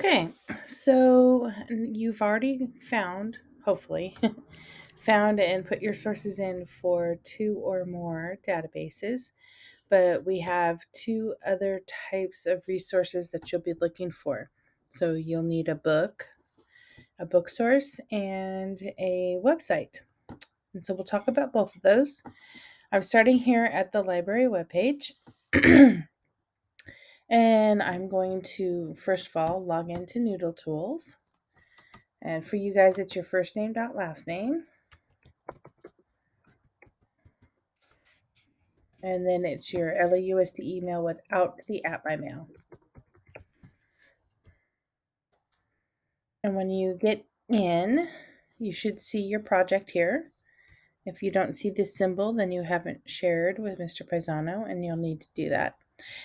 Okay, so you've already found, hopefully, found and put your sources in for two or more databases, but we have two other types of resources that you'll be looking for. So you'll need a book source, and a website. And so we'll talk about both of those. I'm starting here at the library webpage. And I'm going to, first of all, log into Noodle Tools. And for you guys, it's your first name dot last name. And then it's your LAUSD email without the @mymail. And when you get in, you should see your project here. If you don't see this symbol, then you haven't shared with Mr. Paisano, and you'll need to do that.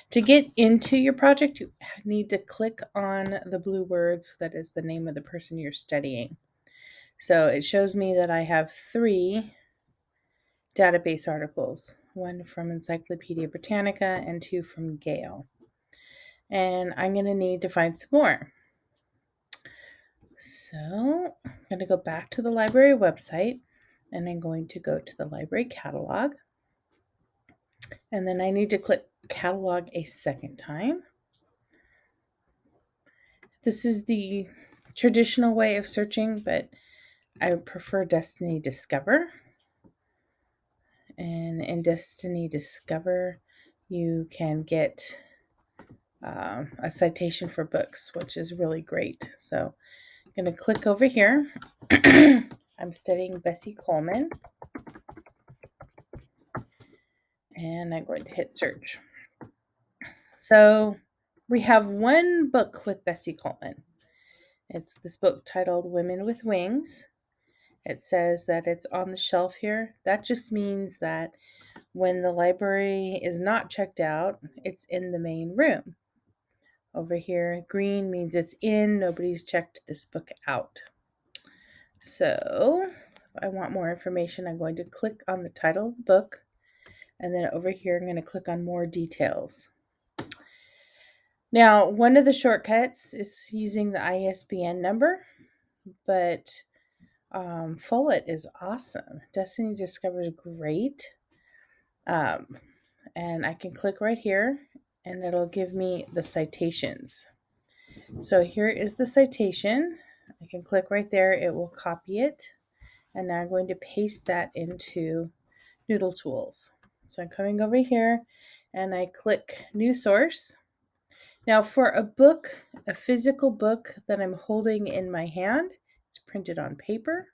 To get into your project, you need to click on the blue words that is the name of the person you're studying. So it shows me that I have 3 database articles, 1 from Encyclopedia Britannica and 2 from Gale. And I'm going to need to find some more. So I'm going to go back to the library website, and I'm going to go to the library catalog. And then I need to click catalog a second time. This is the traditional way of searching, but I prefer Destiny Discover. And in Destiny Discover, you can get a citation for books, which is really great. So I'm going to click over here. I'm studying Bessie Coleman. And I'm going to hit search. So we have one book with Bessie Coleman. It's this book titled Women with Wings. It says that it's on the shelf here. That just means that when the library is not checked out, it's in the main room. Over here, green means it's in. Nobody's checked this book out. So if I want more information, I'm going to click on the title of the book. And then over here, I'm going to click on more details. Now, one of the shortcuts is using the ISBN number, but Follett is awesome. Destiny Discover is great. And I can click right here, and it'll give me the citations. So here is the citation. I can click right there. It will copy it. And now I'm going to paste that into Noodle Tools. So I'm coming over here, and I click New Source. Now for a book, a physical book that I'm holding in my hand, it's printed on paper.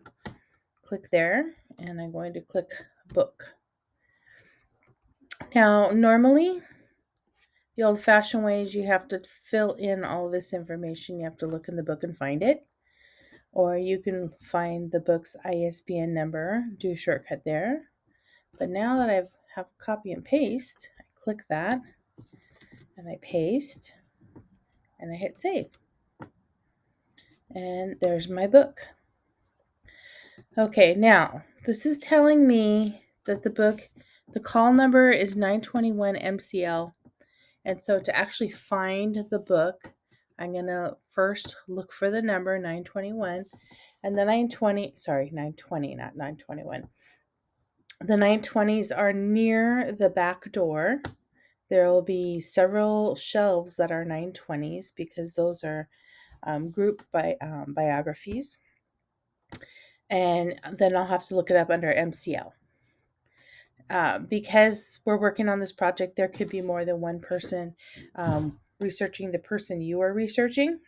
Click there, and I'm going to click Book. Now, normally, the old-fashioned way is you have to fill in all this information. You have to look in the book and find it. Or you can find the book's ISBN number, do a shortcut there. But now that I have copy and paste, I click that, and I paste, and I hit save. And there's my book. Okay, now, this is telling me that the call number is 921 MCL. And so to actually find the book, I'm going to first look for the number 921, and the 920, not 921. The 920s are near the back door. There will be several shelves that are 920s because those are grouped by biographies. And then I'll have to look it up under MCL. Because we're working on this project, there could be more than one person researching the person you are researching.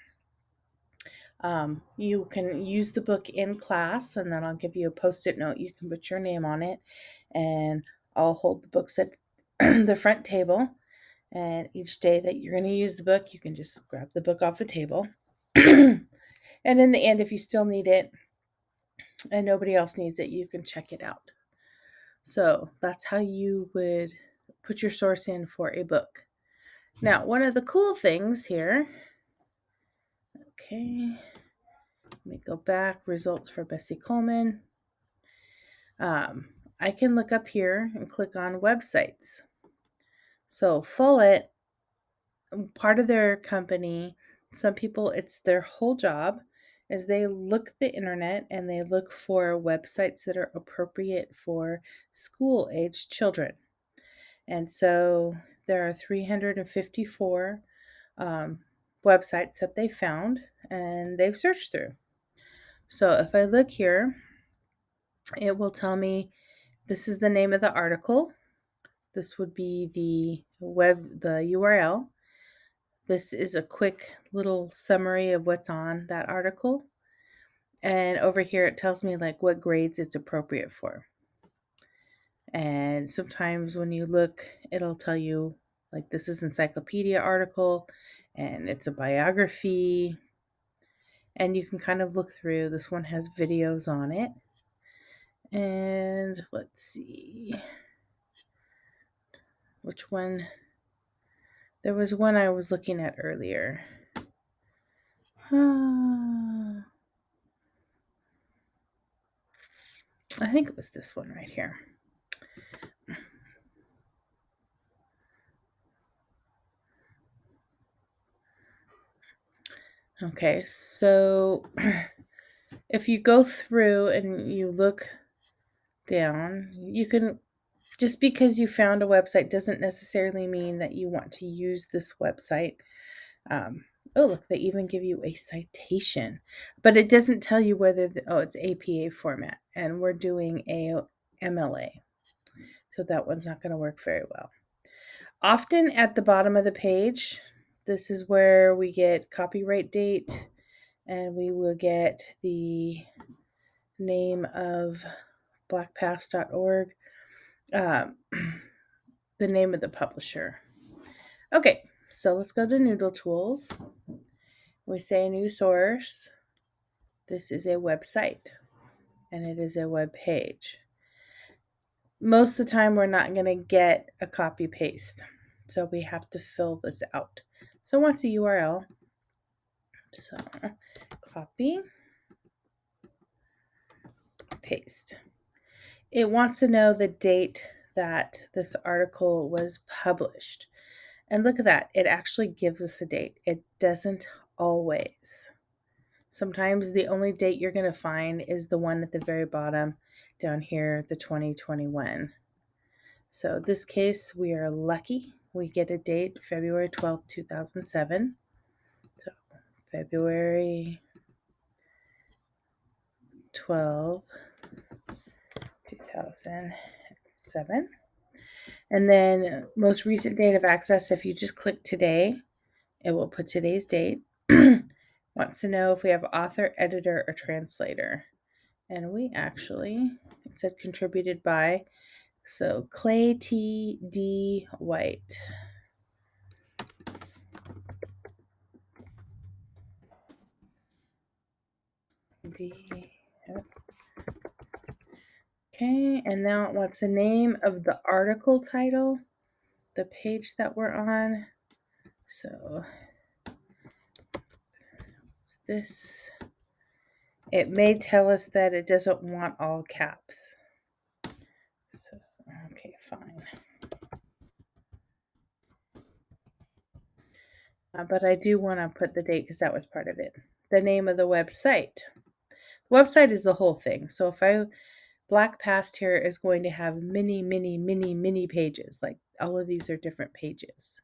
You can use the book in class, and then I'll give you a Post-it note. You can put your name on it, and I'll hold the books at the front table. And each day that you're going to use the book, you can just grab the book off the table. And in the end, if you still need it and nobody else needs it, you can check it out. So that's how you would put your source in for a book. Now, one of the cool things here, okay, let me go back, results for Bessie Coleman. I can look up here and click on websites. So Follett, part of their company Some people, it's their whole job is they look the internet and they look for websites that are appropriate for school-aged children. And so there are 354 websites that they found and they've searched through. So if I look here, it will tell me this is the name of the article. This would be the URL. This is a quick little summary of what's on that article. And over here, it tells me like what grades it's appropriate for. And sometimes when you look, it'll tell you like this is encyclopedia article and it's a biography. And you can kind of look through. This one has videos on it. And let's see which one. There was one I was looking at earlier. I think it was this one right here. Okay, so if you go through and you look down, you can, just because you found a website doesn't necessarily mean that you want to use this website. Oh, look, they even give you a citation, but it doesn't tell you whether, it's APA format, and we're doing MLA. So that one's not going to work very well. Often at the bottom of the page, this is where we get copyright date, and we will get the name of blackpast.org, the name of the publisher. Okay, so let's go to Noodle Tools. We say new source. This is a website, and it is a web page. Most of the time, we're not going to get a copy paste, so we have to fill this out. So what's a URL? So copy, paste. It wants to know the date that this article was published. And look at that. It actually gives us a date. It doesn't always. Sometimes the only date you're going to find is the one at the very bottom down here, the 2021. So in this case, we are lucky. We get a date, February 12th, 2007. So February 12, 2007. And then most recent date of access, if you just click today, it will put today's date. Wants to know if we have author, editor, or translator. And we actually, it said contributed by, so Clay T. D. White. Okay, and now it wants the name of the article title, the page that we're on. So it's this. It may tell us that it doesn't want all caps. So, okay, fine. But I do want to put the date because that was part of it. The name of the website. The website is the whole thing. So if Black Past here is going to have many pages. Like all of these are different pages.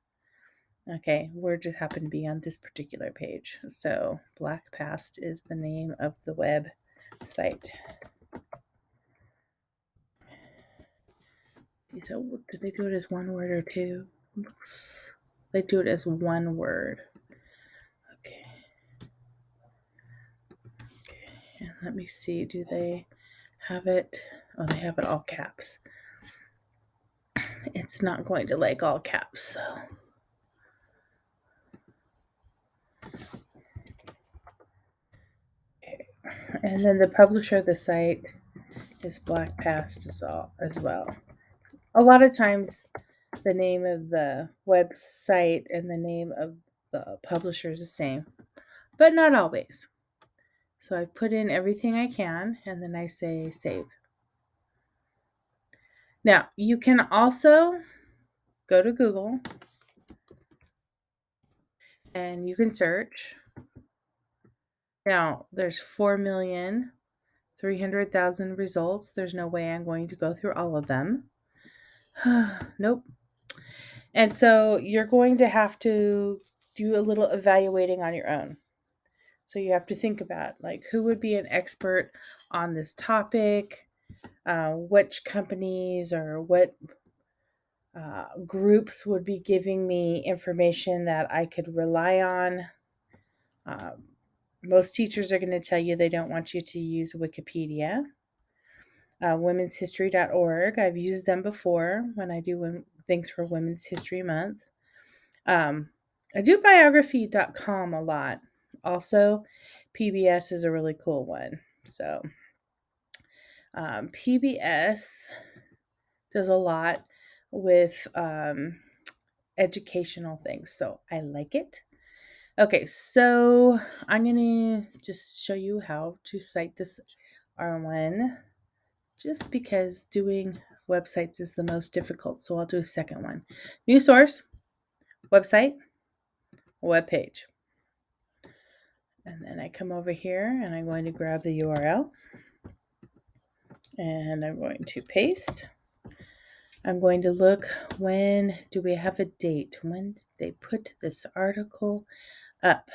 Okay, we're just happen to be on this particular page. So Black Past is the name of the website. So did they do it as one word or two? They do it as one word. Okay. And let me see. Do they have it? Oh, they have it all caps. It's not going to like all caps, so. Okay. And then the publisher of the site is Black Past as well. A lot of times the name of the website and the name of the publisher is the same, but not always. So I put in everything I can and then I say save. Now you can also go to Google and you can search. Now, there's 4,300,000 results. There's no way I'm going to go through all of them. Nope. And so you're going to have to do a little evaluating on your own. So you have to think about, like, who would be an expert on this topic, which companies or what groups would be giving me information that I could rely on. Most teachers are going to tell you they don't want you to use Wikipedia. Womenshistory.org. I've used them before when I do things for Women's History Month. I do biography.com a lot. Also, PBS is a really cool one. So, PBS does a lot with educational things. So, I like it. Okay, so I'm going to just show you how to cite this R1 just because doing websites is the most difficult. So I'll do a second one. New source, website, web page. And then I come over here and I'm going to grab the URL and I'm going to paste. I'm going to look, when do we have a date? When did they put this article up?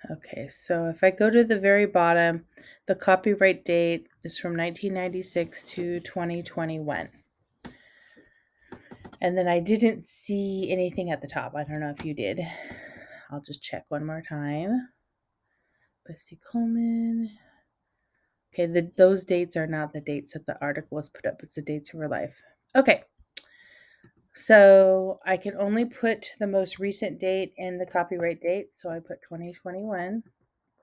Okay, so if I go to the very bottom, the copyright date is from 1996 to 2021. And then I didn't see anything at the top. I don't know if you did. I'll just check one more time. Bessie Coleman. Okay, those dates are not the dates that the article was put up. It's the dates of her life. Okay. So I can only put the most recent date and the copyright date. So I put 2021.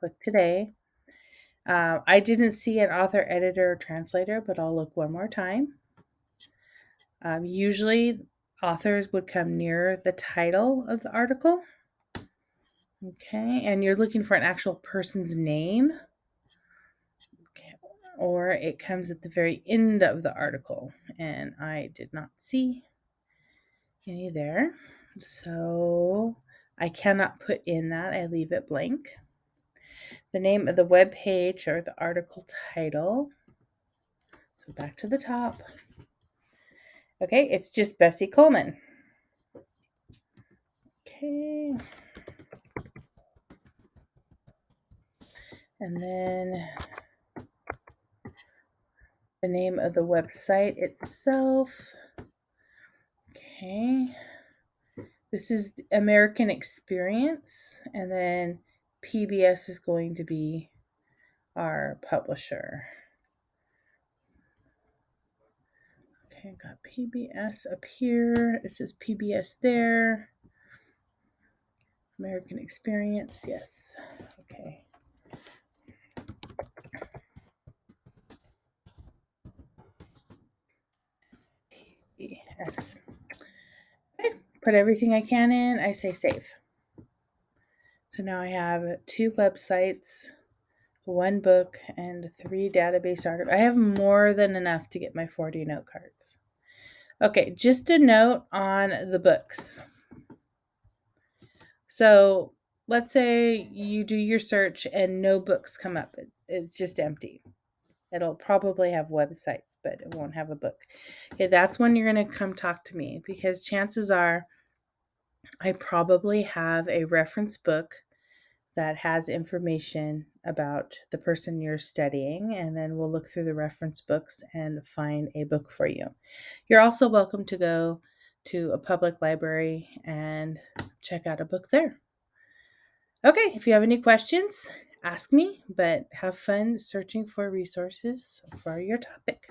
Click today. I didn't see an author, editor, or translator, but I'll look one more time. Usually authors would come near the title of the article. Okay, and you're looking for an actual person's name. Okay, or it comes at the very end of the article, and I did not see any there. So I cannot put in that. I leave it blank. The name of the web page or the article title. So back to the top. Okay, it's just Bessie Coleman. Okay. And then the name of the website itself. Okay. This is American Experience, and then PBS is going to be our publisher. Okay, I got PBS up here. It says PBS there. American Experience, yes. Okay. PBS. Okay, put everything I can in. I say save. So now I have 2 websites, 1 book, and 3 database articles. I have more than enough to get my 40 note cards. Okay, just a note on the books. So let's say you do your search and no books come up. It's just empty. It'll probably have websites, but it won't have a book. Okay, that's when you're going to come talk to me, because chances are I probably have a reference book that has information about the person you're studying, and then we'll look through the reference books and find a book for you. You're also welcome to go to a public library and check out a book there. Okay, if you have any questions, ask me, but have fun searching for resources for your topic.